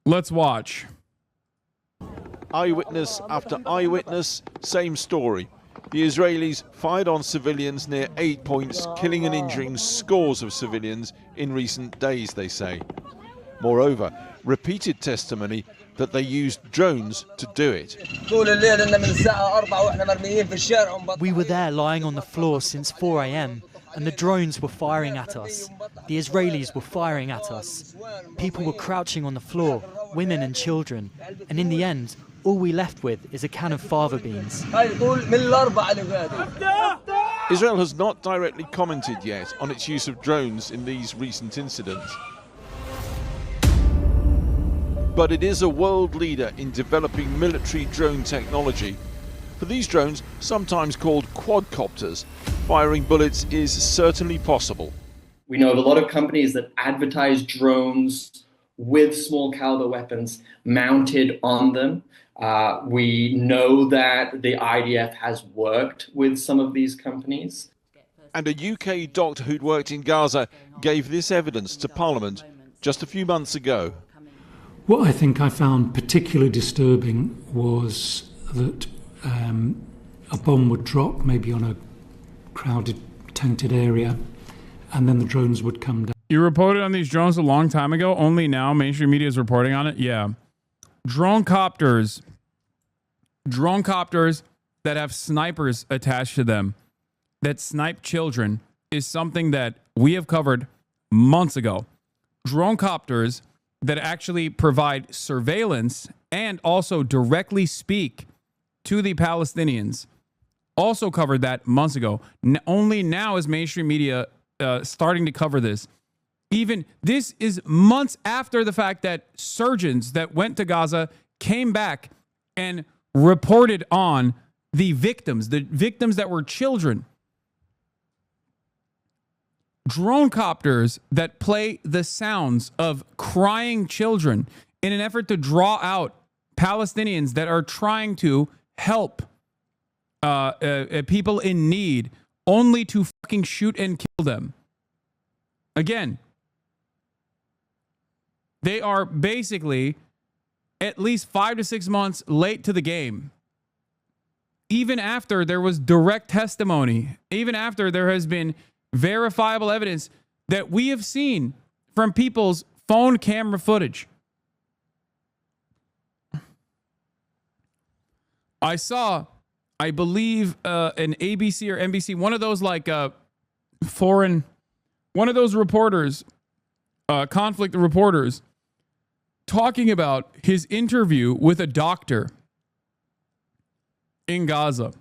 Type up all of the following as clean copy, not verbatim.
Let's watch. Eyewitness after eyewitness, same story. The Israelis fired on civilians near 8 points, killing and injuring scores of civilians in recent days, they say. Moreover, repeated testimony that they used drones to do it. We were there lying on the floor since 4 a.m. and the drones were firing at us. The Israelis were firing at us. People were crouching on the floor, women and children, and in the end, all we left with is a can of fava beans. Israel has not directly commented yet on its use of drones in these recent incidents. But it is a world leader in developing military drone technology. For these drones, sometimes called quadcopters, firing bullets is certainly possible. We know of a lot of companies that advertise drones with small caliber weapons mounted on them. We know that the IDF has worked with some of these companies. And a UK doctor who'd worked in Gaza gave this evidence to Parliament just a few months ago. What I think I found particularly disturbing was that a bomb would drop maybe on a crowded, tented area, and then the drones would come down. You reported on these drones a long time ago. Only now mainstream media is reporting on it. Yeah. Drone copters that have snipers attached to them that snipe children is something that we have covered months ago. Drone copters that actually provide surveillance and also directly speak to the Palestinians also covered that months ago. Only now is mainstream media starting to cover this. Even this is months after the fact that surgeons that went to Gaza came back and reported on the victims that were children. Drone copters that play the sounds of crying children in an effort to draw out Palestinians that are trying to help people in need, only to fucking shoot and kill them. Again, they are basically at least 5 to 6 months late to the game. Even after there was direct testimony, even after there has been verifiable evidence that we have seen from people's phone camera footage. I saw, I believe, an ABC or NBC, one of those like foreign, one of those reporters, conflict reporters, talking about his interview with a doctor in Gaza.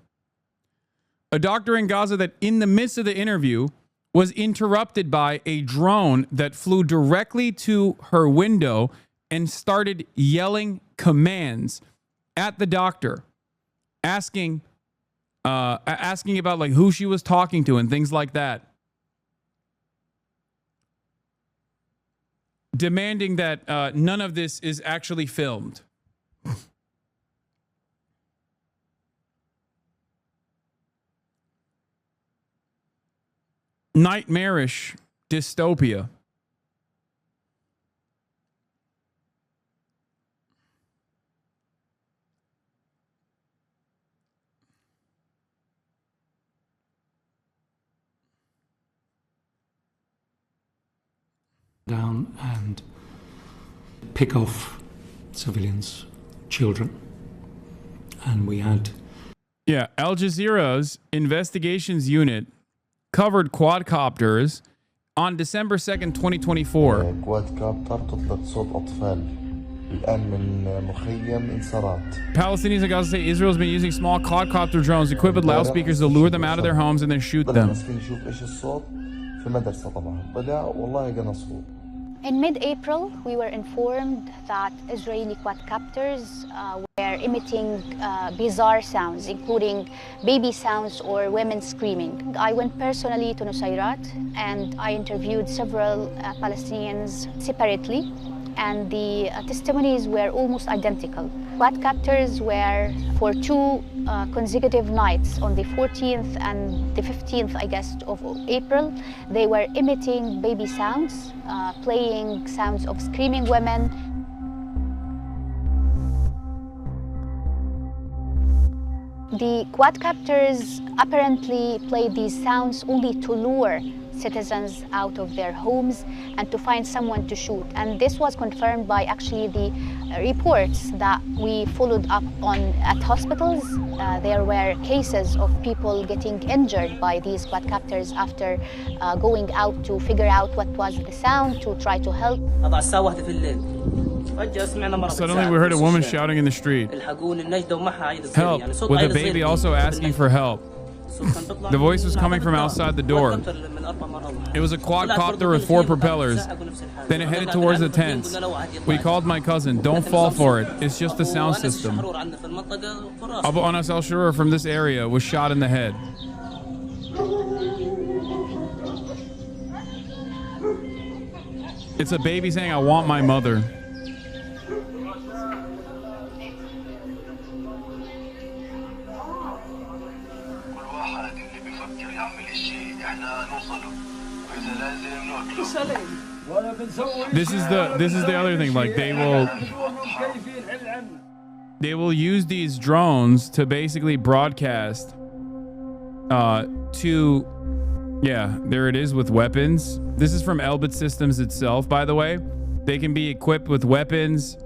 A doctor in Gaza that in the midst of the interview was interrupted by a drone that flew directly to her window and started yelling commands at the doctor, asking about like who she was talking to and things like that. Demanding that none of this is actually filmed. Nightmarish dystopia. Down and pick off civilians, children. And we had... Yeah, Al Jazeera's investigations unit covered quadcopters on December 2nd, 2024. Palestinians in Gaza say Israel's been using small quadcopter drones equipped with loudspeakers to lure them out of their homes and then shoot them. In mid-April, we were informed that Israeli quadcopters were emitting bizarre sounds, including baby sounds or women screaming. I went personally to Nusayrat and I interviewed several Palestinians separately, and the testimonies were almost identical. Quadcopters were for 2 consecutive nights on the 14th and the 15th, I guess, of April. They were emitting baby sounds, playing sounds of screaming women. The quadcopters apparently played these sounds only to lure citizens out of their homes and to find someone to shoot. And this was confirmed by actually the reports that we followed up on at hospitals. There were cases of people getting injured by these quadcopters after going out to figure out what was the sound to try to help. Suddenly we heard a woman shouting in the street, "Help," with a baby also asking for help. The voice was coming from outside the door. It was a quadcopter with 4 propellers. Then it headed towards the tents. We called my cousin. Don't fall for it. It's just the sound system. Abu Anas al-Shurur from this area was shot in the head. It's a baby saying, "I want my mother." This is the other thing. Like they will use these drones to basically broadcast to there it is with weapons. This is from Elbit Systems itself, by the way. They can be equipped with weapons.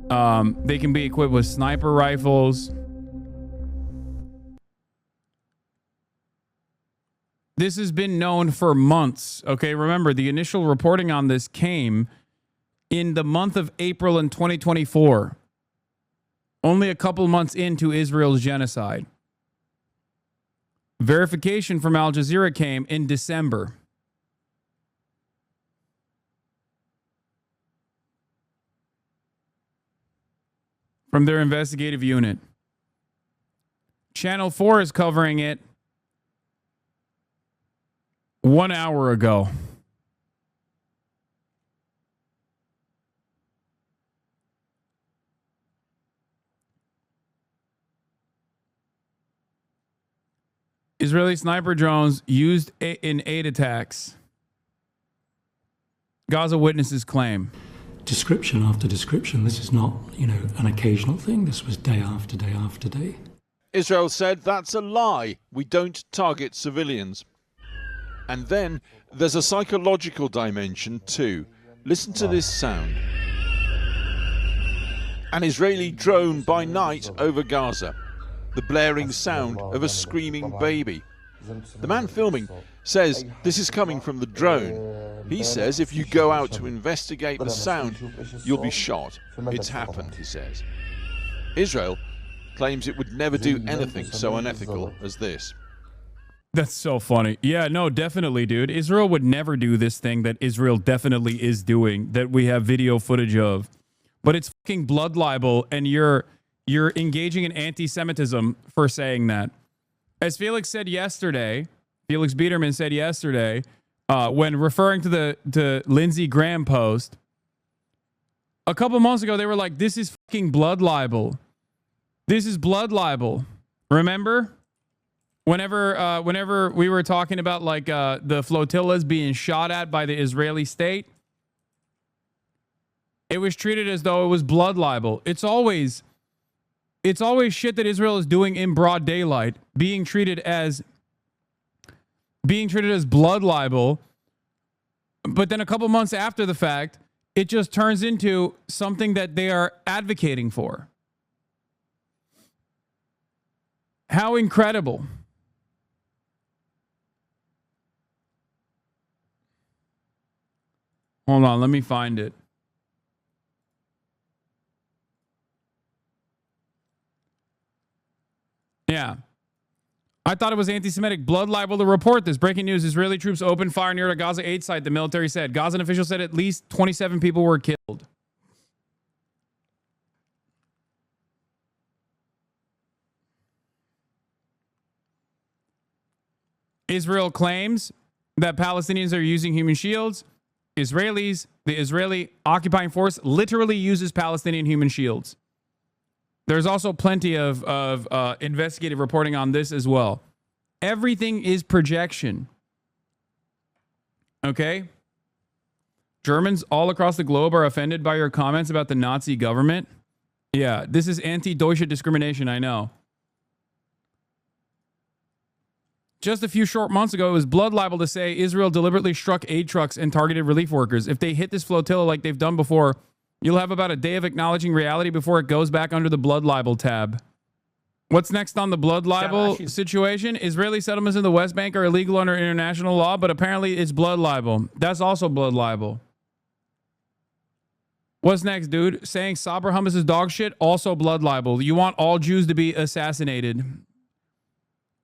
They can be equipped with sniper rifles. This has been known for months. Okay, remember, the initial reporting on this came in the month of April in 2024. Only a couple months into Israel's genocide. Verification from Al Jazeera came in December. From their investigative unit. Channel 4 is covering it 1 hour ago. Israeli sniper drones used in aid attacks. Gaza witnesses claim. Description after description. This is not, an occasional thing. This was day after day after day. Israel said that's a lie. We don't target civilians. And then there's a psychological dimension too. Listen to this sound. An Israeli drone by night over Gaza. The blaring sound of a screaming baby. The man filming says this is coming from the drone. He says if you go out to investigate the sound, you'll be shot. It's happened, he says. Israel claims it would never do anything so unethical as this. That's so funny. Yeah, no, definitely, dude. Israel would never do this thing that Israel definitely is doing, that we have video footage of. But it's fucking blood libel, and you're engaging in anti-Semitism for saying that. As Felix said yesterday, Felix Biederman said yesterday, when referring to the Lindsey Graham post, a couple months ago, they were like, this is fucking blood libel. This is blood libel. Remember? Whenever we were talking about like the flotillas being shot at by the Israeli state, it was treated as though it was blood libel. It's always shit that Israel is doing in broad daylight, being treated as blood libel. But then a couple months after the fact, it just turns into something that they are advocating for. How incredible. Hold on, let me find it. Yeah. I thought it was anti-Semitic blood libel to report this. Breaking news, Israeli troops opened fire near a Gaza aid site, the military said. Gazan officials said at least 27 people were killed. Israel claims that Palestinians are using human shields. The Israeli occupying force literally uses Palestinian human shields. There's also plenty of investigative reporting on this as well. Everything is projection. Okay? Germans all across the globe are offended by your comments about the Nazi government. Yeah, this is anti-Deutsche discrimination, I know. Just a few short months ago, it was blood libel to say Israel deliberately struck aid trucks and targeted relief workers. If they hit this flotilla like they've done before, you'll have about a day of acknowledging reality before it goes back under the blood libel tab. What's next on the blood libel situation? Israeli settlements in the West Bank are illegal under international law, but apparently it's blood libel. That's also blood libel. What's next, dude? Saying Sabra hummus is dog shit, also blood libel. You want all Jews to be assassinated.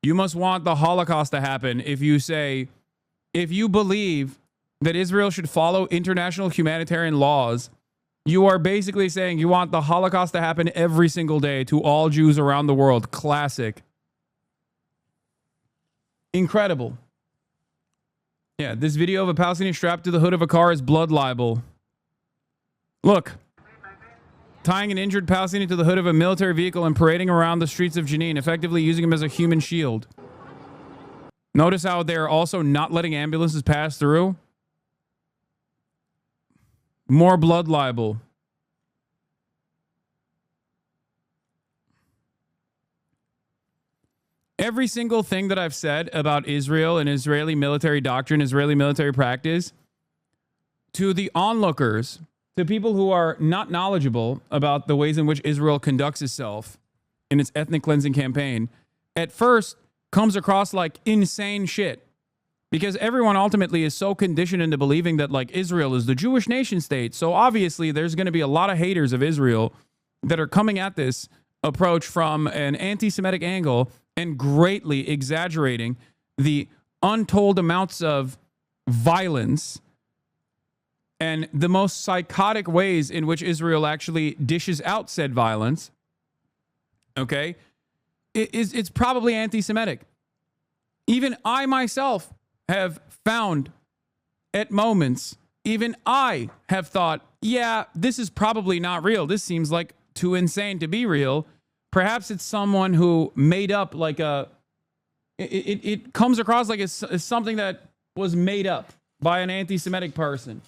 You must want the Holocaust to happen if you believe that Israel should follow international humanitarian laws. You are basically saying you want the Holocaust to happen every single day to all Jews around the world. Classic. Incredible. Yeah, this video of a Palestinian strapped to the hood of a car is blood libel. Look. Tying an injured Palestinian to the hood of a military vehicle and parading around the streets of Jenin, effectively using him as a human shield. Notice how they're also not letting ambulances pass through. More blood libel. Every single thing that I've said about Israel and Israeli military doctrine, Israeli military practice, to the onlookers, to people who are not knowledgeable about the ways in which Israel conducts itself in its ethnic cleansing campaign, at first comes across like insane shit. Because everyone ultimately is so conditioned into believing that like Israel is the Jewish nation state. So obviously there's going to be a lot of haters of Israel that are coming at this approach from an anti-Semitic angle and greatly exaggerating the untold amounts of violence and the most psychotic ways in which Israel actually dishes out said violence. Okay? It's probably anti-Semitic. Even I myself have found at moments, even I have thought, yeah, this is probably not real. This seems like too insane to be real. Perhaps it's someone who made up like it comes across like it's something that was made up by an anti-Semitic person.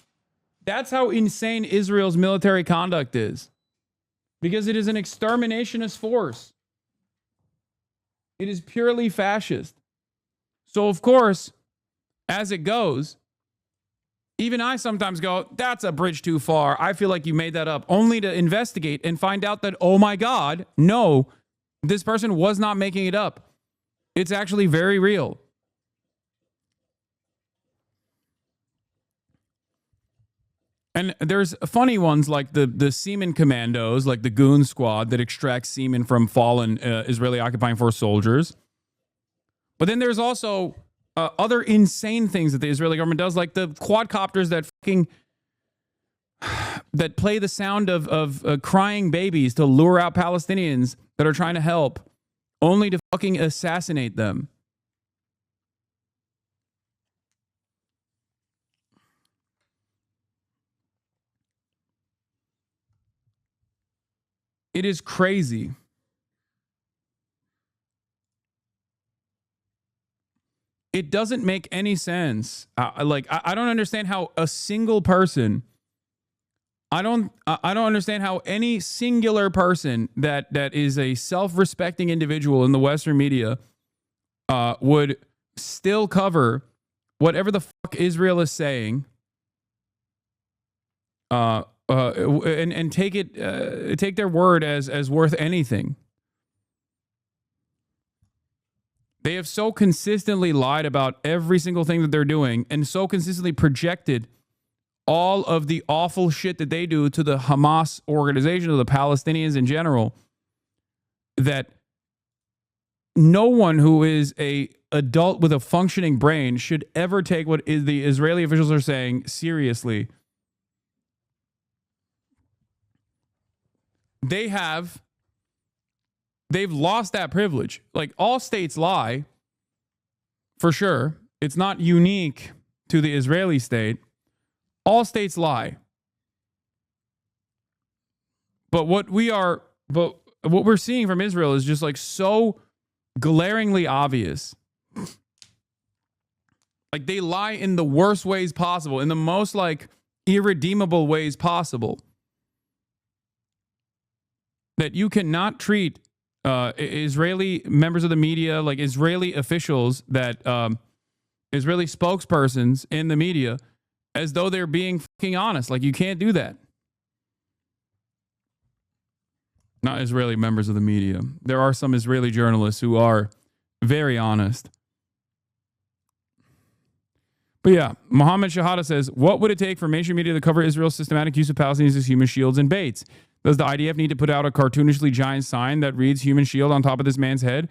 That's how insane Israel's military conduct is. Because it is an exterminationist force. It is purely fascist. So, of course, as it goes, even I sometimes go, that's a bridge too far. I feel like you made that up, only to investigate and find out that, oh my God, no, this person was not making it up. It's actually very real. And there's funny ones like the semen commandos, like the goon squad that extracts semen from fallen Israeli occupying force soldiers. But then there's also other insane things that the Israeli government does, like the quadcopters that play the sound of crying babies to lure out Palestinians that are trying to help, only to fucking assassinate them. It is crazy. It doesn't make any sense. I don't understand how a single person. I don't understand how any singular person that is a self-respecting individual in the Western media would still cover whatever the fuck Israel is saying. And take their word as worth anything. They have so consistently lied about every single thing that they're doing and so consistently projected all of the awful shit that they do to the Hamas organization, to the Palestinians in general, that no one who is a adult with a functioning brain should ever take what the Israeli officials are saying seriously. They've lost that privilege. Like, all states lie, for sure. It's not unique to the Israeli state. All states lie. But what we're seeing from Israel is just like so glaringly obvious. Like, they lie in the worst ways possible, in the most like irredeemable ways possible. That you cannot treat Israeli members of the media, like Israeli officials that Israeli spokespersons in the media, as though they're being fucking honest. Like, you can't do that. Not Israeli members of the media. There are some Israeli journalists who are very honest. But yeah, Mohammed Shahada says, what would it take for mainstream media to cover Israel's systematic use of Palestinians as human shields and baits? Does the IDF need to put out a cartoonishly giant sign that reads human shield on top of this man's head?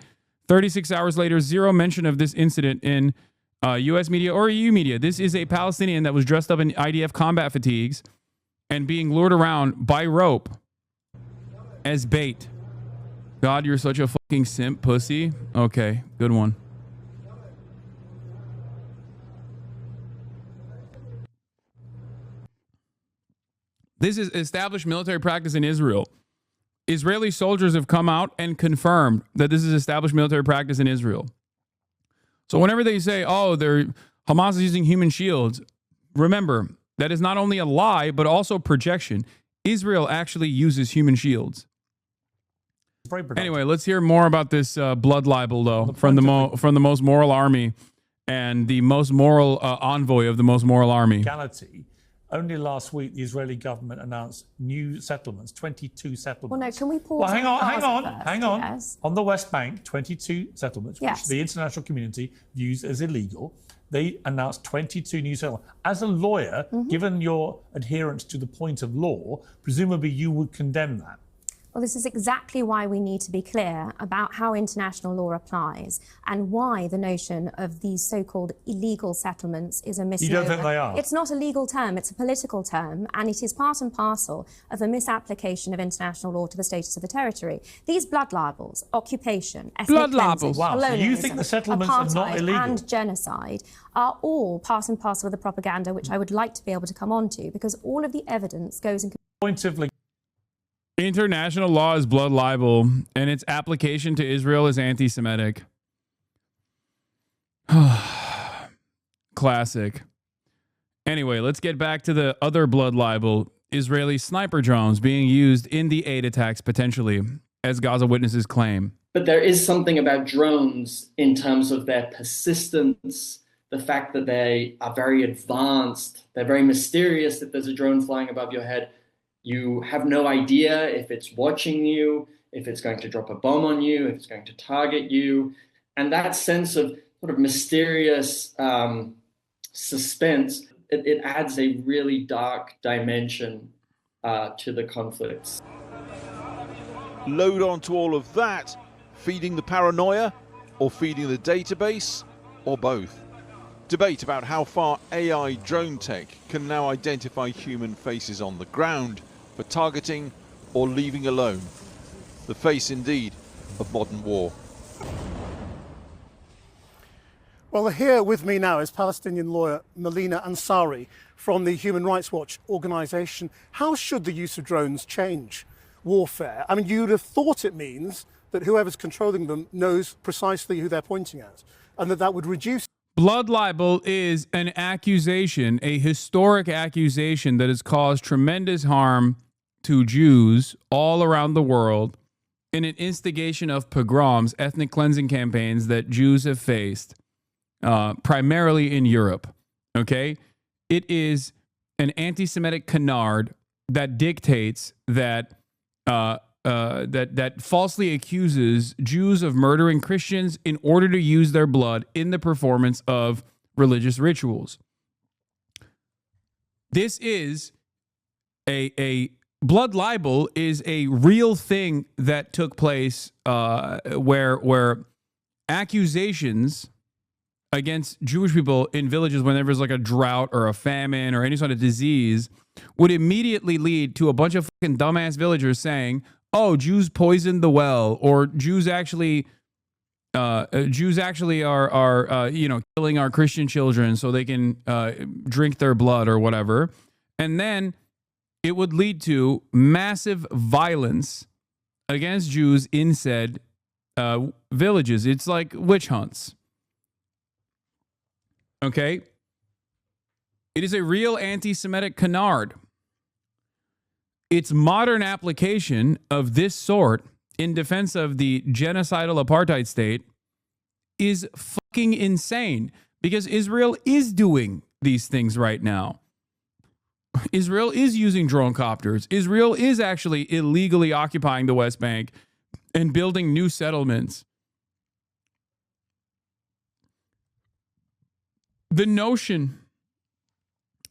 36 hours later, zero mention of this incident in U.S. media or EU media. This is a Palestinian that was dressed up in IDF combat fatigues and being lured around by rope as bait. God, you're such a fucking simp pussy. Okay, good one. This is established military practice in Israel. Israeli soldiers have come out and confirmed that this is established military practice in Israel. So whenever they say, oh, Hamas is using human shields, remember, that is not only a lie, but also projection. Israel actually uses human shields. Anyway, let's hear more about this blood libel, though, from the most moral army and the most moral envoy of the most moral army. Legality. Only last week, the Israeli government announced new settlements, 22 settlements. Well, no, can we pause? Well, hang on. Yes. On the West Bank, 22 settlements, Yes. which the international community views as illegal. They announced 22 new settlements. As a lawyer, given your adherence to the point of law, presumably you would condemn that. Well, this is exactly why we need to be clear about how international law applies and why the notion of these so-called illegal settlements is a misnomer. You don't think they are? It's not a legal term, it's a political term, and it is part and parcel of a misapplication of international law to the status of the territory. These blood libels, occupation, ethnic cleansing, Wow, so you colonialism, think the settlements are not apartheid illegal? and genocide are all part and parcel of the propaganda, which I would like to be able to come on to, because all of the evidence goes in... Point of International law is blood libel, and its application to Israel is anti-Semitic. Classic. Anyway, let's get back to the other blood libel. Israeli sniper drones being used in the aid attacks, potentially, as Gaza witnesses claim. But there is something about drones in terms of their persistence, the fact that they are very advanced, they're very mysterious. If there's a drone flying above your head, you have no idea if it's watching you, if it's going to drop a bomb on you, if it's going to target you. And that sense of sort of mysterious suspense, it adds a really dark dimension to the conflicts. Load onto all of that, feeding the paranoia, or feeding the database, or both. Debate about how far AI drone tech can now identify human faces on the ground for targeting or leaving alone. The face, indeed, of modern war. Well, here with me now is Palestinian lawyer Melina Ansari from the Human Rights Watch organisation. How should the use of drones change warfare? I mean, you'd have thought it means that whoever's controlling them knows precisely who they're pointing at, and that would reduce... Blood libel is an accusation, a historic accusation that has caused tremendous harm to Jews all around the world in an instigation of pogroms, ethnic cleansing campaigns that Jews have faced, primarily in Europe. Okay? It is an anti-Semitic canard that dictates that that falsely accuses Jews of murdering Christians in order to use their blood in the performance of religious rituals. This is a blood libel is a real thing that took place where accusations against Jewish people in villages when there was like a drought or a famine or any sort of disease would immediately lead to a bunch of fucking dumbass villagers saying, oh, Jews poisoned the well, or Jews actually are killing our Christian children so they can drink their blood or whatever. And then it would lead to massive violence against Jews in said villages. It's like witch hunts. Okay? It is a real anti-Semitic canard. Its modern application of this sort in defense of the genocidal apartheid state is fucking insane, because Israel is doing these things right now. Israel is using drone copters. Israel is actually illegally occupying the West Bank and building new settlements. The notion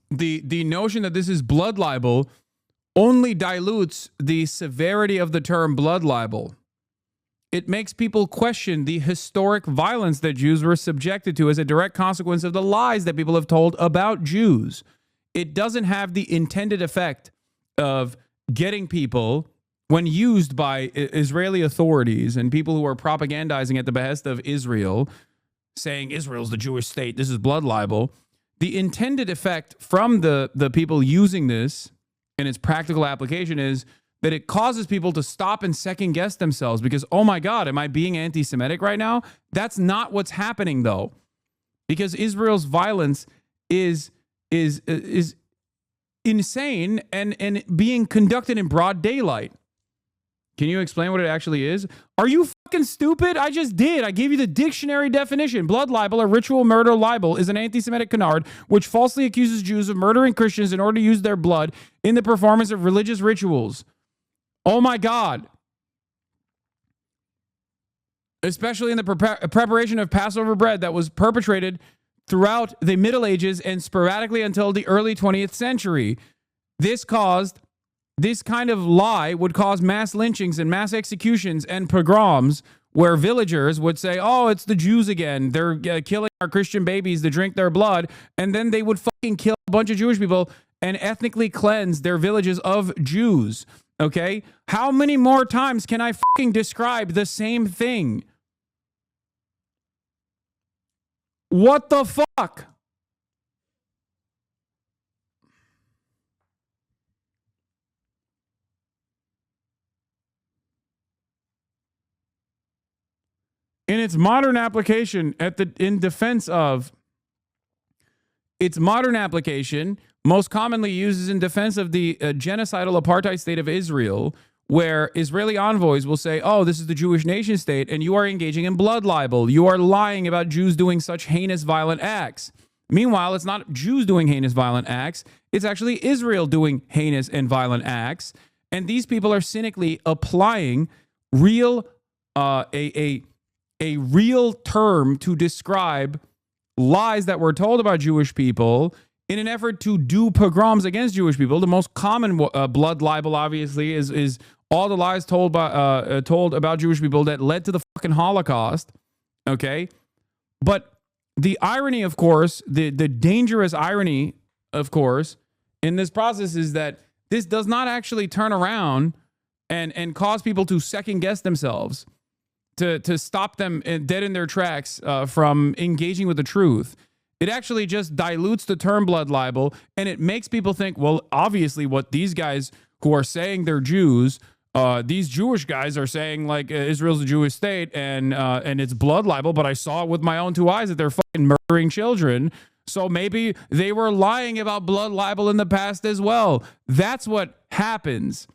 that this is blood libel only dilutes the severity of the term blood libel. It makes people question the historic violence that Jews were subjected to as a direct consequence of the lies that people have told about Jews. It doesn't have the intended effect of getting people, when used by Israeli authorities and people who are propagandizing at the behest of Israel, saying Israel's the Jewish state, this is blood libel. The intended effect from the people using this in its practical application is that it causes people to stop and second guess themselves because, oh my God, am I being anti-Semitic right now? That's not what's happening, though, because Israel's violence is insane and being conducted in broad daylight. Can you explain what it actually is? Are you fucking stupid? I just did. I gave you the dictionary definition. Blood libel, or ritual murder libel, is an anti-Semitic canard which falsely accuses Jews of murdering Christians in order to use their blood in the performance of religious rituals. Oh my God. Especially in the preparation of Passover bread that was perpetrated throughout the Middle Ages and sporadically until the early 20th century. This kind of lie would cause mass lynchings and mass executions and pogroms where villagers would say, oh, it's the Jews again. They're killing our Christian babies to drink their blood. And then they would fucking kill a bunch of Jewish people and ethnically cleanse their villages of Jews. Okay? How many more times can I fucking describe the same thing? What the fuck? In its modern application, in defense of its modern application, most commonly uses in defense of the genocidal apartheid state of Israel, where Israeli envoys will say, oh, this is the Jewish nation state, and you are engaging in blood libel. You are lying about Jews doing such heinous, violent acts. Meanwhile, it's not Jews doing heinous, violent acts. It's actually Israel doing heinous and violent acts. And these people are cynically applying a real term to describe lies that were told about Jewish people in an effort to do pogroms against Jewish people. The most common blood libel, obviously, is all the lies told about Jewish people that led to the fucking Holocaust. Okay, but the irony, of course, the dangerous irony, of course, in this process is that this does not actually turn around and cause people to second guess themselves, to stop them dead in their tracks from engaging with the truth. It actually just dilutes the term blood libel, and it makes people think, well, obviously what these guys who are saying they're Jews, these Jewish guys are saying like Israel's a Jewish state and it's blood libel, but I saw it with my own two eyes that they're fucking murdering children. So maybe they were lying about blood libel in the past as well. That's what happens.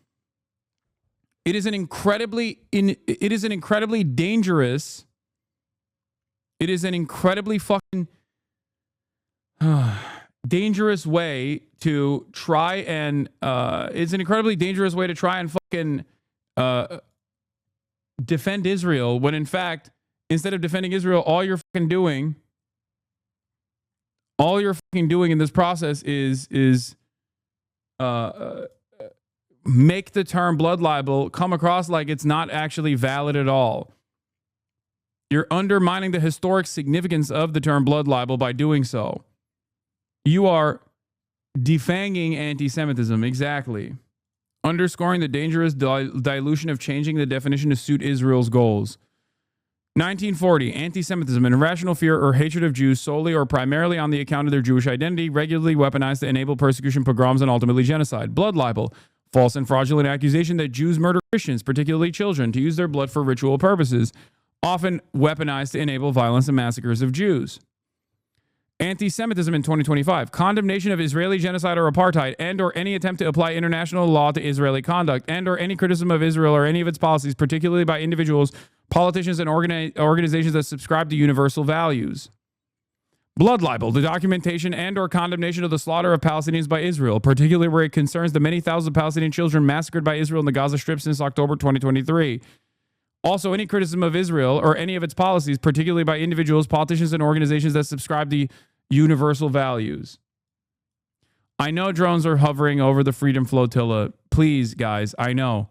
It is an incredibly dangerous. It is an incredibly fucking dangerous way to try and it's an incredibly dangerous way to try and fucking defend Israel, when in fact, instead of defending Israel, all you're fucking doing in this process is make the term blood libel come across like it's not actually valid at all. You're undermining the historic significance of the term blood libel by doing so. You are defanging anti-Semitism, exactly. Underscoring the dangerous dilution of changing the definition to suit Israel's goals. 1940, anti-Semitism, an irrational fear or hatred of Jews solely or primarily on the account of their Jewish identity, regularly weaponized to enable persecution, pogroms, and ultimately genocide. Blood libel, false and fraudulent accusation that Jews murder Christians, particularly children, to use their blood for ritual purposes, often weaponized to enable violence and massacres of Jews. Anti-Semitism in 2025. Condemnation of Israeli genocide or apartheid and or any attempt to apply international law to Israeli conduct and or any criticism of Israel or any of its policies, particularly by individuals, politicians, and organizations that subscribe to universal values. Blood libel, the documentation and or condemnation of the slaughter of Palestinians by Israel, particularly where it concerns the many thousands of Palestinian children massacred by Israel in the Gaza Strip since October 2023. Also, any criticism of Israel or any of its policies, particularly by individuals, politicians, and organizations that subscribe to universal values. I know drones are hovering over the Freedom Flotilla. Please, guys, I know.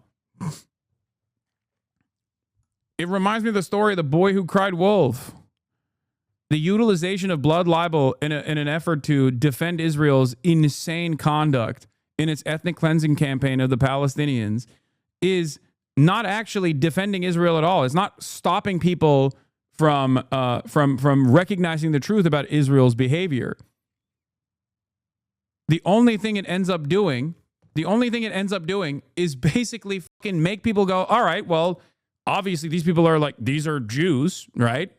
It reminds me of the story of the boy who cried wolf. The utilization of blood libel in an effort to defend Israel's insane conduct in its ethnic cleansing campaign of the Palestinians is not actually defending Israel at all. It's not stopping people from recognizing the truth about Israel's behavior. The only thing it ends up doing is basically fucking make people go, all right, well, obviously these people are like, these are Jews, right?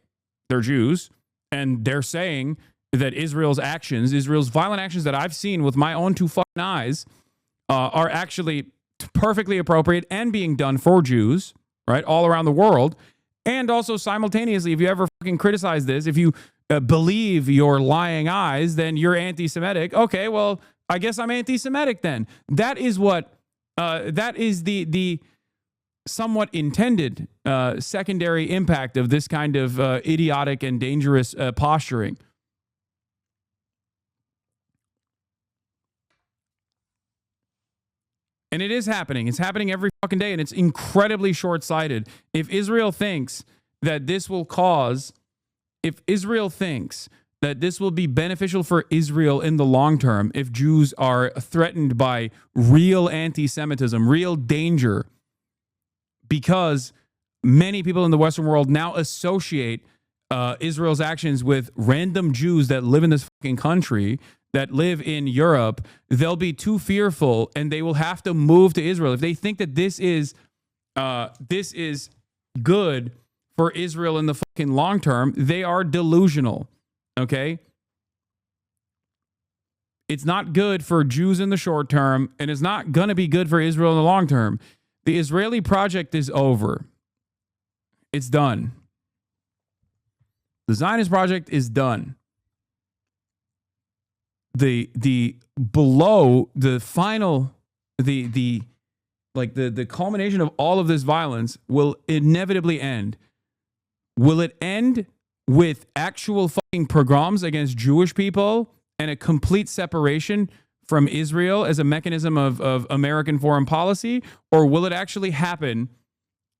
They're Jews. And they're saying that Israel's violent actions that I've seen with my own two fucking eyes are actually perfectly appropriate and being done for Jews, right, all around the world. And also simultaneously, if you ever fucking criticize this, if you believe your lying eyes, then you're anti-Semitic. Okay, well, I guess I'm anti-Semitic then. That is the somewhat intended secondary impact of this kind of idiotic and dangerous posturing. And it is happening. It's happening every fucking day, and it's incredibly short-sighted. If Israel thinks that this will be beneficial for Israel in the long term, if Jews are threatened by real anti-Semitism, real danger, because many people in the Western world now associate Israel's actions with random Jews that live in this fucking country, that live in Europe, they'll be too fearful and they will have to move to Israel. If they think that this is good for Israel in the fucking long term, they are delusional. Okay? It's not good for Jews in the short term, and it's not going to be good for Israel in the long term. The Israeli project is over. It's done. The Zionist project is done. The culmination of all of this violence will inevitably end. Will it end with actual fucking pogroms against Jewish people and a complete separation from Israel as a mechanism of American foreign policy? Or will it actually happen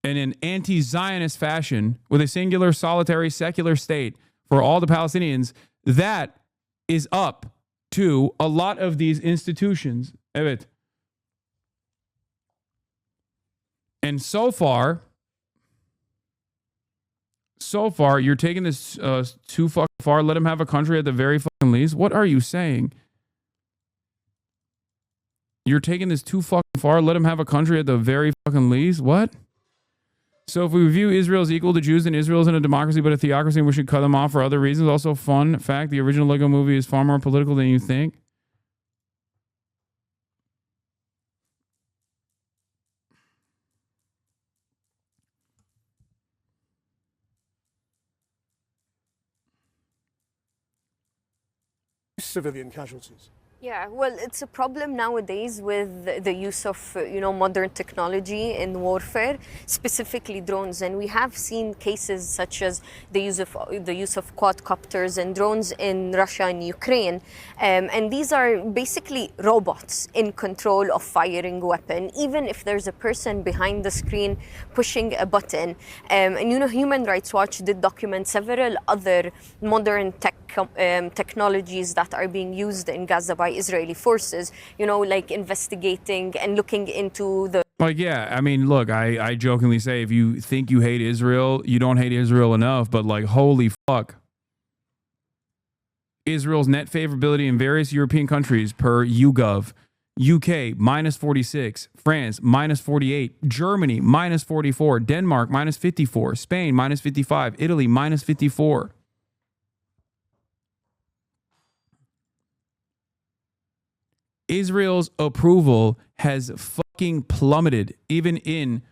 in an anti-Zionist fashion with a singular, solitary, secular state for all the Palestinians? That is up to a lot of these institutions. Evet. And so far, you're taking this too fucking far. Let them have a country at the very fucking least. What are you saying? You're taking this too fucking far. Let them have a country at the very fucking least. What? So if we view Israel as equal to Jews, then Israel isn't a democracy but a theocracy, and we should cut them off for other reasons. Also, fun fact: the original Lego movie is far more political than you think. Civilian casualties. Yeah, well, it's a problem nowadays with the use of, modern technology in warfare, specifically drones. And we have seen cases such as the use of quadcopters and drones in Russia and Ukraine. And these are basically robots in control of firing weapon, even if there's a person behind the screen pushing a button. And Human Rights Watch did document several other modern technologies that are being used in Gaza by Israeli forces, like investigating and looking into the... Like, yeah, I mean, look, I jokingly say, if you think you hate Israel, you don't hate Israel enough, but like, holy fuck. Israel's net favorability in various European countries per YouGov: UK, minus 46, France, minus 48, Germany, minus 44, Denmark, minus 54, Spain, minus 55, Italy, minus 54. Israel's approval has fucking plummeted, even in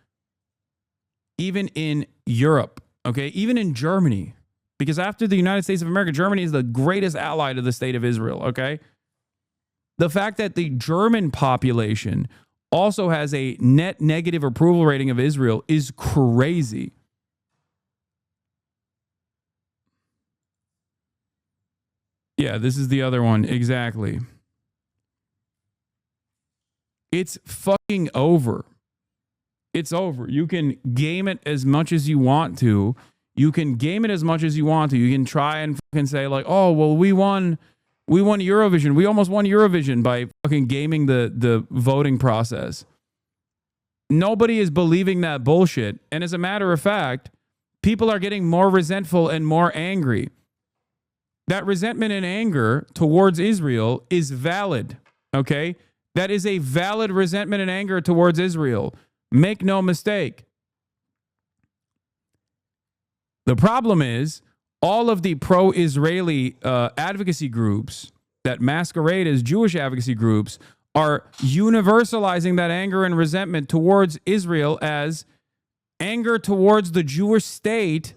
Europe, okay? Even in Germany. Because after the United States of America, Germany is the greatest ally to the state of Israel, okay? The fact that the German population also has a net negative approval rating of Israel is crazy. Yeah, this is the other one. Exactly. It's fucking over. It's over. You can game it as much as you want to. You can game it as much as you want to. You can try and fucking say like, oh, well, we won Eurovision. We almost won Eurovision by fucking gaming the voting process. Nobody is believing that bullshit. And as a matter of fact, people are getting more resentful and more angry. That resentment and anger towards Israel is valid, okay? That is a valid resentment and anger towards Israel. Make no mistake. The problem is all of the pro-Israeli advocacy groups that masquerade as Jewish advocacy groups are universalizing that anger and resentment towards Israel as anger towards the Jewish state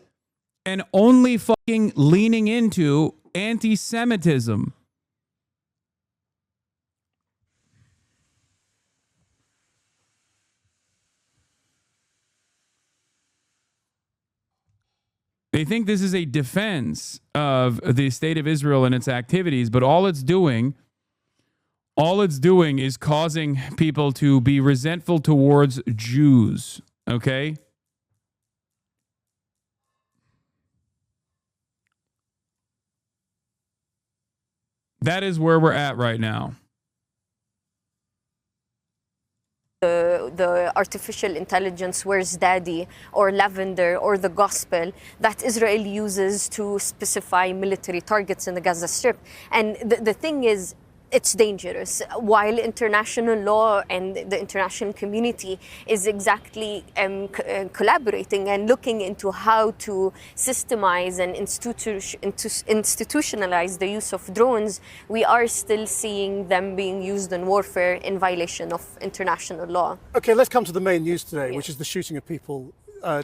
and only fucking leaning into anti-Semitism. They think this is a defense of the state of Israel and its activities, but all it's doing is causing people to be resentful towards Jews, okay? That is where we're at right now. The artificial intelligence, Where's Daddy, or Lavender, or the gospel that Israel uses to specify military targets in the Gaza Strip. And the thing is, it's dangerous. While international law and the international community is exactly collaborating and looking into how to systemize and institutionalize the use of drones, we are still seeing them being used in warfare in violation of international law. Okay, let's come to the main news today, which is the shooting of people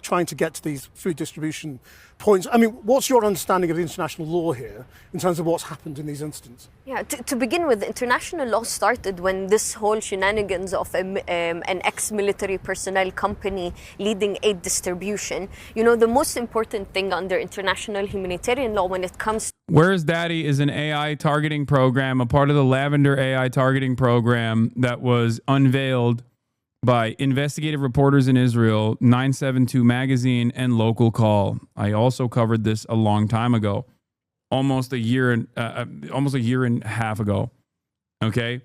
trying to get to these food distribution points. I mean, what's your understanding of the international law here in terms of what's happened in these incidents? Yeah, to begin with, international law started when this whole shenanigans of an ex-military personnel company leading aid distribution. You know, the most important thing under international humanitarian law when it comes to Where's Daddy is an AI targeting program, a part of the Lavender AI targeting program that was unveiled by investigative reporters in Israel, 972 Magazine, and Local Call. I also covered this a long time ago, almost a year and a half ago. Okay,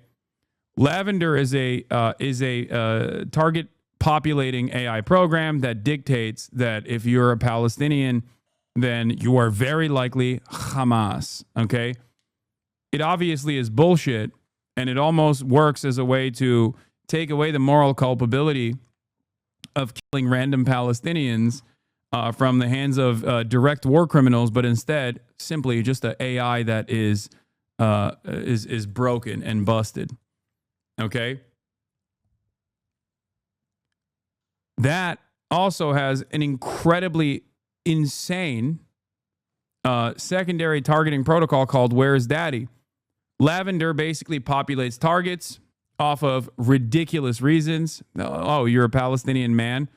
Lavender is a target populating AI program that dictates that if you're a Palestinian, then you are very likely Hamas. Okay, it obviously is bullshit, and it almost works as a way to take away the moral culpability of killing random Palestinians from the hands of direct war criminals, but instead simply just an AI that is broken and busted. Okay, that also has an incredibly insane secondary targeting protocol called Where's Daddy. Lavender basically populates targets off of ridiculous reasons. Oh, you're a Palestinian man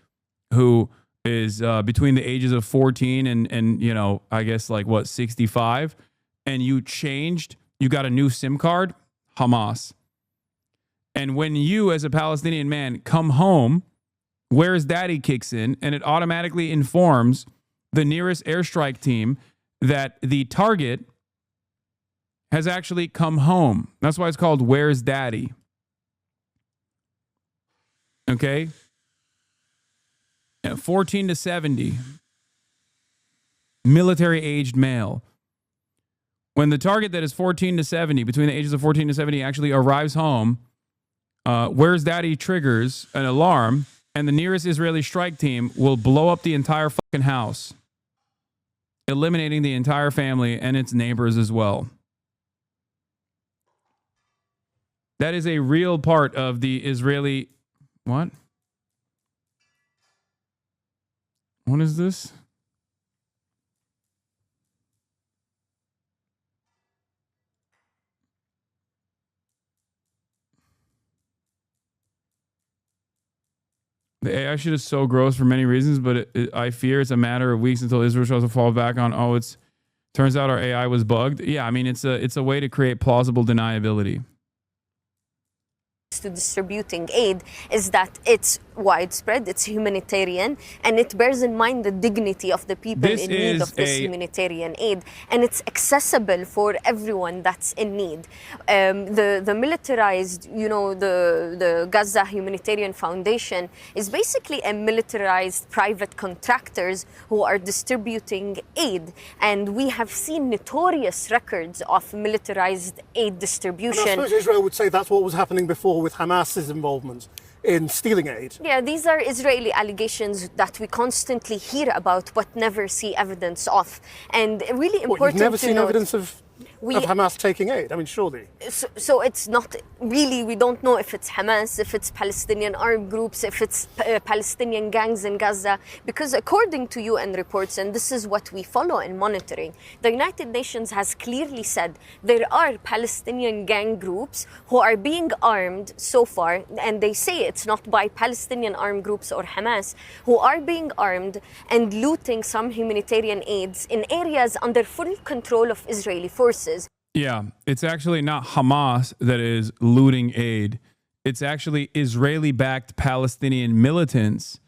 who is between the ages of 14 and you know, I guess like what, 65, and you got a new SIM card, Hamas. And when you as a Palestinian man come home, Where's Daddy kicks in, and it automatically informs the nearest airstrike team that the target has actually come home. That's why it's called Where's Daddy. Okay, 14 to 70, military-aged male. When the target that is 14 to 70, between the ages of 14 to 70, actually arrives home, Where's Daddy triggers an alarm, and the nearest Israeli strike team will blow up the entire fucking house, eliminating the entire family and its neighbors as well. That is a real part of the Israeli. What? What is this? The AI shit is so gross for many reasons, but I fear it's a matter of weeks until Israel shows to fall back on. Oh, it's turns out our AI was bugged. Yeah, I mean it's a way to create plausible deniability. To distributing aid is that it's widespread, it's humanitarian, and it bears in mind the dignity of the people in need of this humanitarian aid, and it's accessible for everyone that's in need. The militarized, the Gaza Humanitarian Foundation is basically a militarized private contractors who are distributing aid, and we have seen notorious records of militarized aid distribution. And I suppose Israel would say that's what was happening before with Hamas's involvement in stealing aid. Yeah, these are Israeli allegations that we constantly hear about but never see evidence of. And really important You've never to seen note, evidence of Hamas taking aid? I mean, surely. So it's not really, we don't know if it's Hamas, if it's Palestinian armed groups, if it's Palestinian gangs in Gaza, because according to UN reports, and this is what we follow in monitoring, the United Nations has clearly said there are Palestinian gang groups who are being armed so far, and they say it's not by Palestinian armed groups or Hamas, who are being armed and looting some humanitarian aids in areas under full control of Israeli forces. Yeah, it's actually not Hamas that is looting aid. It's actually Israeli-backed Palestinian militants,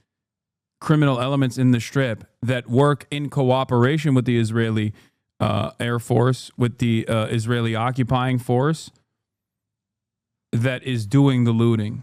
criminal elements in the Strip that work in cooperation with the Israeli Air Force, with the Israeli occupying force that is doing the looting.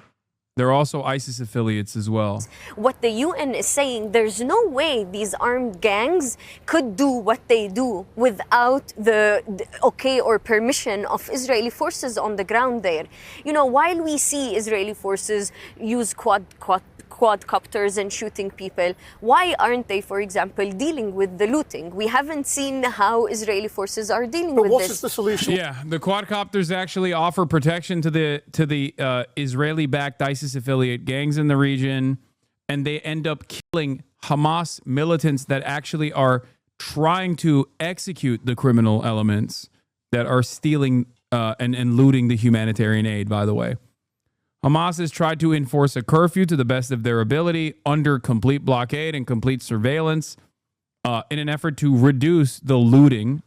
They're also ISIS affiliates as well. What the UN is saying, there's no way these armed gangs could do what they do without the okay or permission of Israeli forces on the ground there. While we see Israeli forces use quadcopters and shooting people, why aren't they, for example, dealing with the looting? We haven't seen how Israeli forces are dealing with this. But what is the solution? Yeah, the quadcopters actually offer protection to the Israeli-backed ISIS affiliate gangs in the region, and they end up killing Hamas militants that actually are trying to execute the criminal elements that are stealing and looting the humanitarian aid, by the way. Hamas has tried to enforce a curfew to the best of their ability under complete blockade and complete surveillance in an effort to reduce the looting.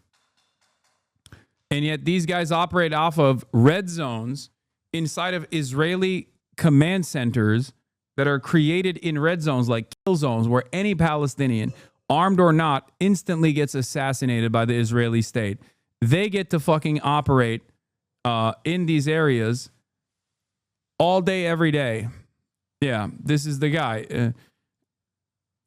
And yet these guys operate off of red zones inside of Israeli command centers that are created in red zones, like kill zones, where any Palestinian, armed or not, instantly gets assassinated by the Israeli state. They get to fucking operate in these areas all day, every day. Yeah, this is the guy.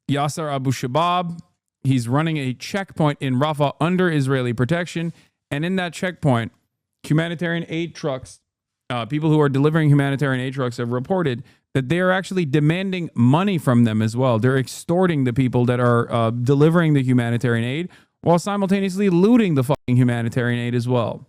Yasser Abu Shabab. He's running a checkpoint in Rafah under Israeli protection. And in that checkpoint, humanitarian aid trucks, people who are delivering humanitarian aid trucks have reported that they are actually demanding money from them as well. They're extorting the people that are delivering the humanitarian aid while simultaneously looting the fucking humanitarian aid as well.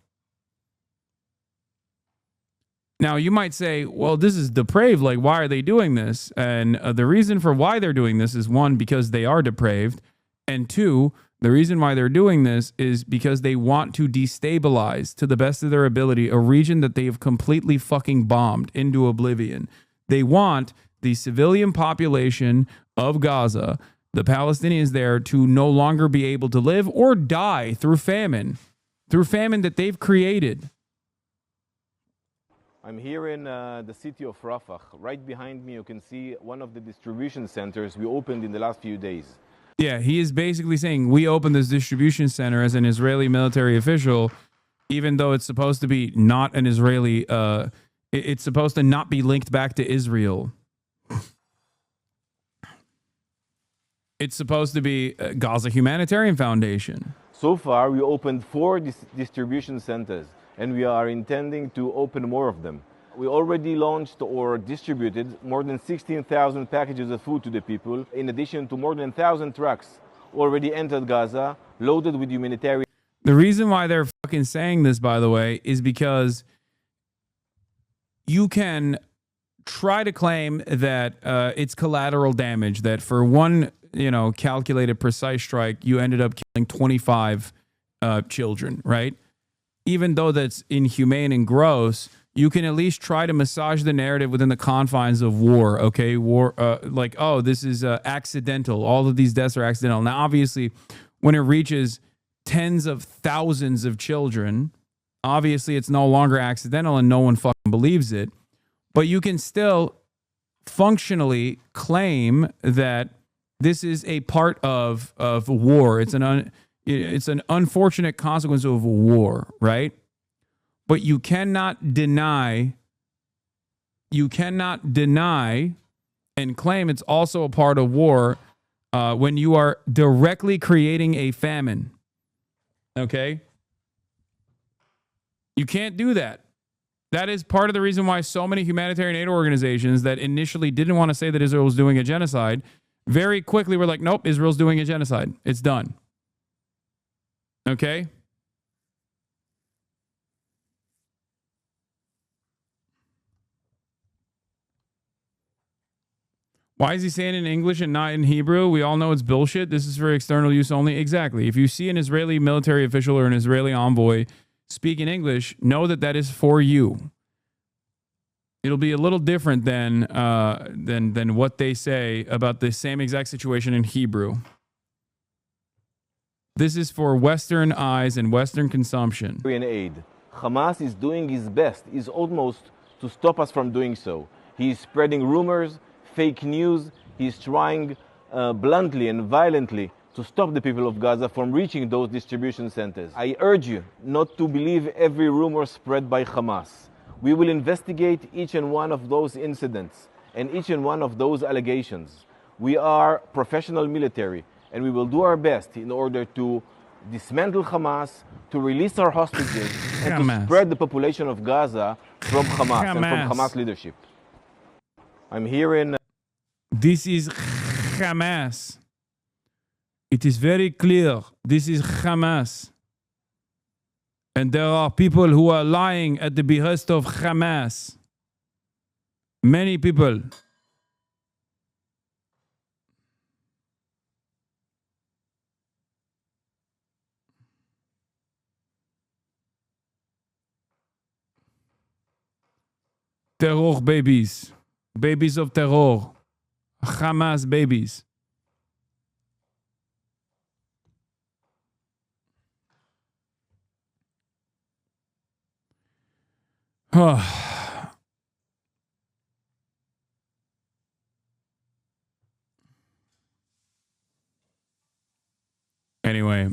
Now, you might say, well, this is depraved. Like, why are they doing this? And the reason for why they're doing this is, one, because they are depraved. And two, the reason why they're doing this is because they want to destabilize, to the best of their ability, a region that they have completely fucking bombed into oblivion. They want the civilian population of Gaza, the Palestinians there, to no longer be able to live or die through famine that they've created. I'm here in the city of Rafah. Right behind me, you can see one of the distribution centers we opened in the last few days. Yeah, he is basically saying we opened this distribution center as an Israeli military official, even though it's supposed to be not an Israeli, it's supposed to not be linked back to Israel. It's supposed to be Gaza Humanitarian Foundation. So far, we opened 4 distribution centers, and we are intending to open more of them. We already launched or distributed more than 16,000 packages of food to the people, in addition to more than 1,000 trucks already entered Gaza, loaded with humanitarian. The reason why they're fucking saying this, by the way, is because you can try to claim that it's collateral damage, that for one, calculated precise strike, you ended up killing 25 children, right? Even though that's inhumane and gross, you can at least try to massage the narrative within the confines of war, okay? War, this is accidental. All of these deaths are accidental. Now, obviously, when it reaches tens of thousands of children, obviously it's no longer accidental and no one fucking believes it. But you can still functionally claim that this is a part of war. It's an unfortunate consequence of war, right? But you cannot deny and claim it's also a part of war when you are directly creating a famine. Okay? You can't do that. That is part of the reason why so many humanitarian aid organizations that initially didn't want to say that Israel was doing a genocide very quickly were like, nope, Israel's doing a genocide. It's done. Okay? Why is he saying it in English and not in Hebrew? We all know it's bullshit. This is for external use only. Exactly. If you see an Israeli military official or an Israeli envoy speak in English, know that that is for you. It'll be a little different than what they say about the same exact situation in Hebrew. This is for Western eyes and Western consumption. Aid. Hamas is doing his best, his utmost to stop us from doing so. He is spreading rumors, fake news. He is trying bluntly and violently to stop the people of Gaza from reaching those distribution centers. I urge you not to believe every rumor spread by Hamas. We will investigate each and one of those incidents and each and one of those allegations. We are professional military, and we will do our best in order to dismantle Hamas, to release our hostages, and to spread the population of Gaza from Hamas and from Hamas leadership. I'm here in... This is Hamas. It is very clear. This is Hamas. And there are people who are lying at the behest of Hamas. Many people. Terror babies. Babies of terror. Hamas babies. Anyway,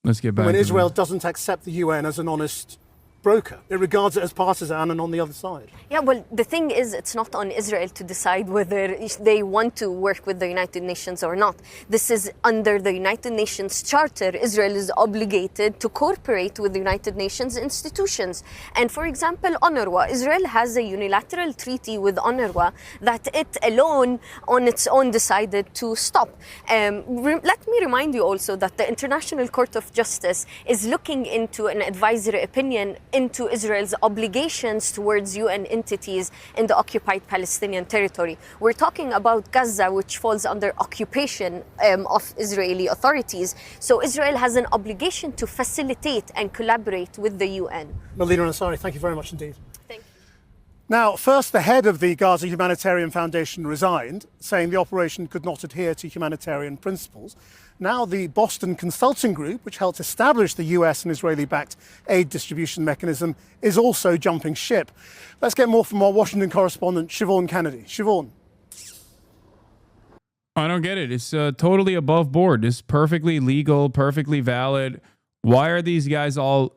let's get back when to Israel doesn't accept the UN as an honest broker. It regards it as partisan and on the other side. Yeah, well, the thing is, it's not on Israel to decide whether they want to work with the United Nations or not. This is under the United Nations Charter. Israel is obligated to cooperate with the United Nations institutions. And for example, UNRWA, Israel has a unilateral treaty with UNRWA that it alone, on its own, decided to stop. Let me remind you also that the International Court of Justice is looking into an advisory opinion into Israel's obligations towards UN entities in the occupied Palestinian territory. We're talking about Gaza, which falls under occupation of Israeli authorities. So Israel has an obligation to facilitate and collaborate with the UN. Melina Ansari, thank you very much indeed. Thank you. Now, first, the head of the Gaza Humanitarian Foundation resigned, saying the operation could not adhere to humanitarian principles. Now, the Boston Consulting Group, which helped establish the US and Israeli-backed aid distribution mechanism, is also jumping ship. Let's get more from our Washington correspondent, Siobhan Kennedy. Siobhan. I don't get it. It's totally above board. It's perfectly legal, perfectly valid. Why are these guys all,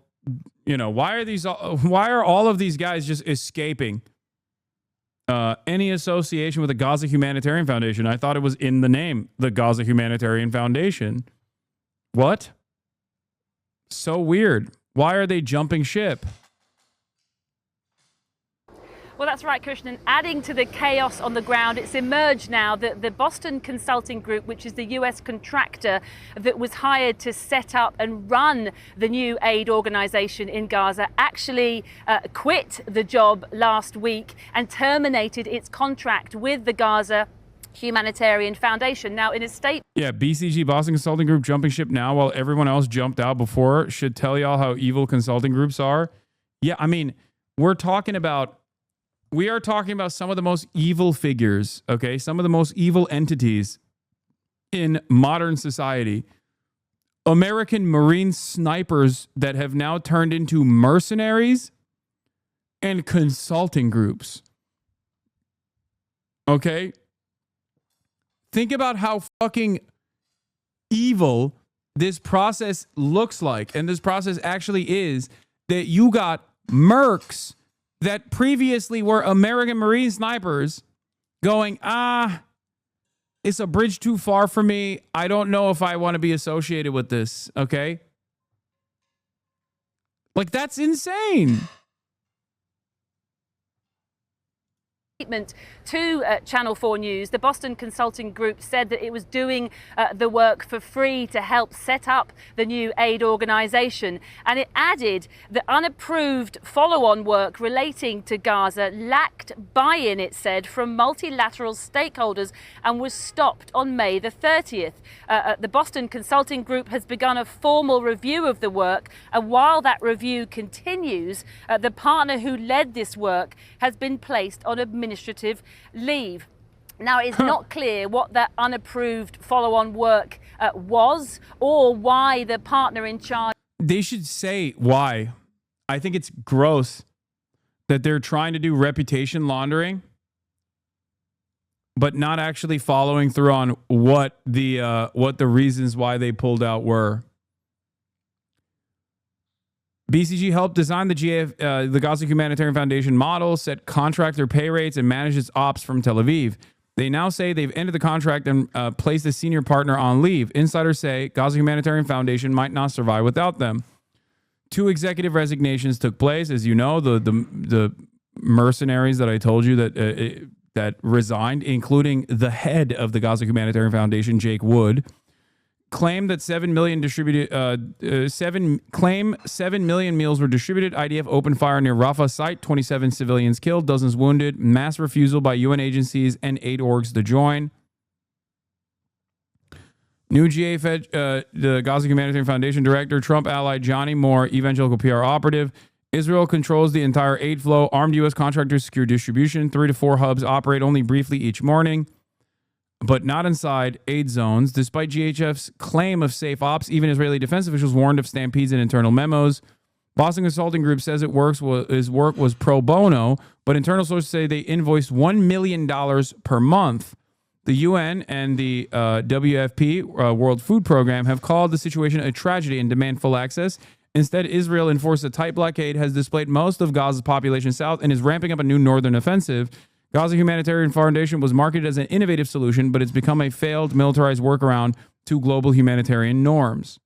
why are all of these guys just escaping any association with the Gaza Humanitarian Foundation? I thought it was in the name, the Gaza Humanitarian Foundation. What? So weird. Why are they jumping ship? Well, that's right, Krishnan. Adding to the chaos on the ground, it's emerged now that the Boston Consulting Group, which is the US contractor that was hired to set up and run the new aid organization in Gaza, actually quit the job last week and terminated its contract with the Gaza Humanitarian Foundation. Now, in a statement... Yeah, BCG, Boston Consulting Group, jumping ship now while everyone else jumped out before, should tell y'all how evil consulting groups are. Yeah, I mean, we are talking about some of the most evil figures, okay? Some of the most evil entities in modern society. American Marine snipers that have now turned into mercenaries and consulting groups. Okay? Think about how fucking evil this process looks like, and this process actually is, that you got mercs that previously were American Marine snipers going, it's a bridge too far for me. I don't know if I want to be associated with this, okay? Like, that's insane. To Channel 4 News, the Boston Consulting Group said that it was doing the work for free to help set up the new aid organization. And it added that unapproved follow-on work relating to Gaza lacked buy-in, it said, from multilateral stakeholders and was stopped on May the 30th. The Boston Consulting Group has begun a formal review of the work. And while that review continues, the partner who led this work has been placed on administrative leave. Now, it's not clear what that unapproved follow-on work was or why the partner in charge... They should say why. I think it's gross that they're trying to do reputation laundering, but not actually following through on what the reasons why they pulled out were. BCG helped design the Gaza Humanitarian Foundation model, set contractor pay rates, and manage its ops from Tel Aviv. They now say they've ended the contract and placed a senior partner on leave. Insiders say Gaza Humanitarian Foundation might not survive without them. 2 executive resignations took place. As you know, the mercenaries that I told you that resigned, including the head of the Gaza Humanitarian Foundation, Jake Wood, claim that 7 million meals were distributed. IDF opened fire near Rafah site. 27 civilians killed, dozens wounded. Mass refusal by UN agencies and aid orgs to join. New GA Fed, the Gaza Humanitarian Foundation director, Trump ally Johnny Moore, evangelical PR operative. Israel controls the entire aid flow. Armed U.S. contractors secure distribution. 3 to 4 hubs operate only briefly each morning, but not inside aid zones. Despite GHF's claim of safe ops, even Israeli defense officials warned of stampedes in internal memos. Boston Consulting Group says his work was pro bono, but internal sources say they invoiced $1 million per month. The UN and the WFP, World Food Program, have called the situation a tragedy and demand full access. Instead, Israel enforced a tight blockade, has displaced most of Gaza's population south, and is ramping up a new northern offensive. Gaza Humanitarian Foundation was marketed as an innovative solution, but it's become a failed militarized workaround to global humanitarian norms.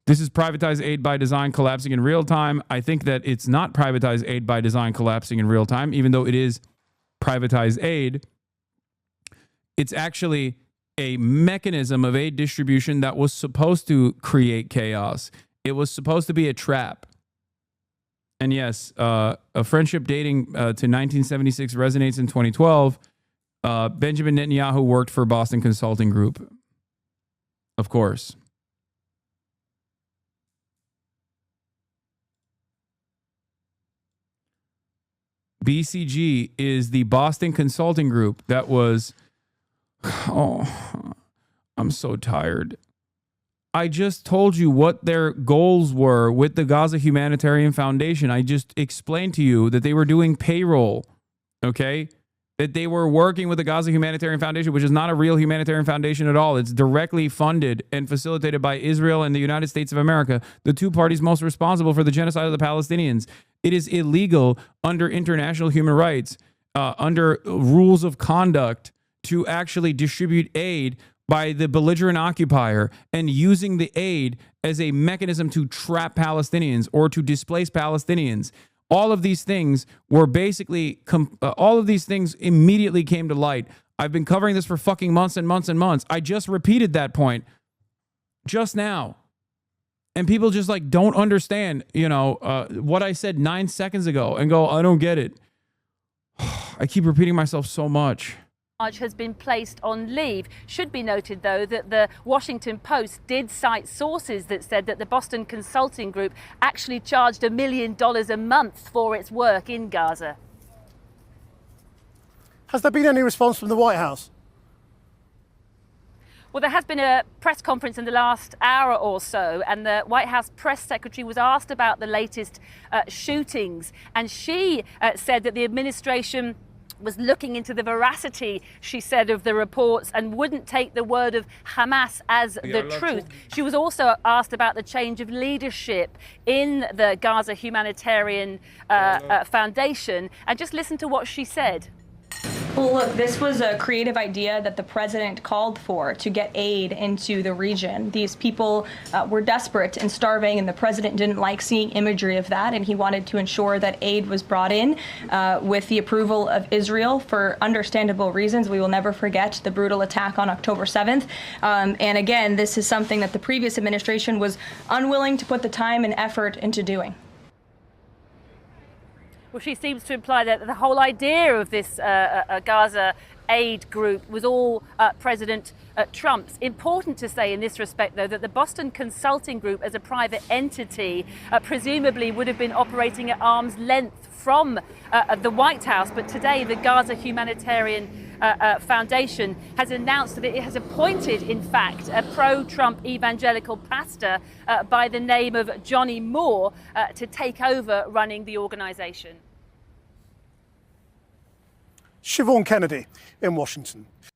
This is privatized aid by design collapsing in real time. I think that it's not privatized aid by design collapsing in real time, even though it is privatized aid. It's actually a mechanism of aid distribution that was supposed to create chaos. It was supposed to be a trap. And yes, a friendship dating to 1976 resonates in 2012. Benjamin Netanyahu worked for Boston Consulting Group. Of course. BCG is the Boston Consulting Group that was... Oh, I'm so tired. I just told you what their goals were with the Gaza Humanitarian Foundation. I just explained to you that they were doing payroll, okay? That they were working with the Gaza Humanitarian Foundation, which is not a real humanitarian foundation at all. It's directly funded and facilitated by Israel and the United States of America, the two parties most responsible for the genocide of the Palestinians. It is illegal under international human rights, under rules of conduct, to actually distribute aid by the belligerent occupier and using the aid as a mechanism to trap Palestinians or to displace Palestinians. all of these things were basically, all of these things immediately came to light. I've been covering this for fucking months and months and months. I just repeated that point just now. And people just like don't understand, what I said 9 seconds ago and go, I don't get it. I keep repeating myself so much. Has been placed on leave. Should be noted, though, that the Washington Post did cite sources that said that the Boston Consulting Group actually charged $1 million a month for its work in Gaza. Has there been any response from the White House? Well, there has been a press conference in the last hour or so, and the White House press secretary was asked about the latest shootings, and she said that the administration was looking into the veracity, she said, of the reports and wouldn't take the word of Hamas as the truth. She was also asked about the change of leadership in the Gaza Humanitarian Foundation, and just listen to what she said. Well, look, this was a creative idea that the president called for to get aid into the region. These people were desperate and starving, and the president didn't like seeing imagery of that, and he wanted to ensure that aid was brought in with the approval of Israel for understandable reasons. We will never forget the brutal attack on October 7th. And again, this is something that the previous administration was unwilling to put the time and effort into doing. Well, she seems to imply that the whole idea of this Gaza aid group was all President Trump's. Important to say in this respect, though, that the Boston Consulting Group as a private entity presumably would have been operating at arm's length from the White House. But today, the Gaza Humanitarian Foundation has announced that it has appointed, in fact, a pro-Trump evangelical pastor by the name of Johnny Moore to take over running the organization. Siobhan Kennedy in Washington.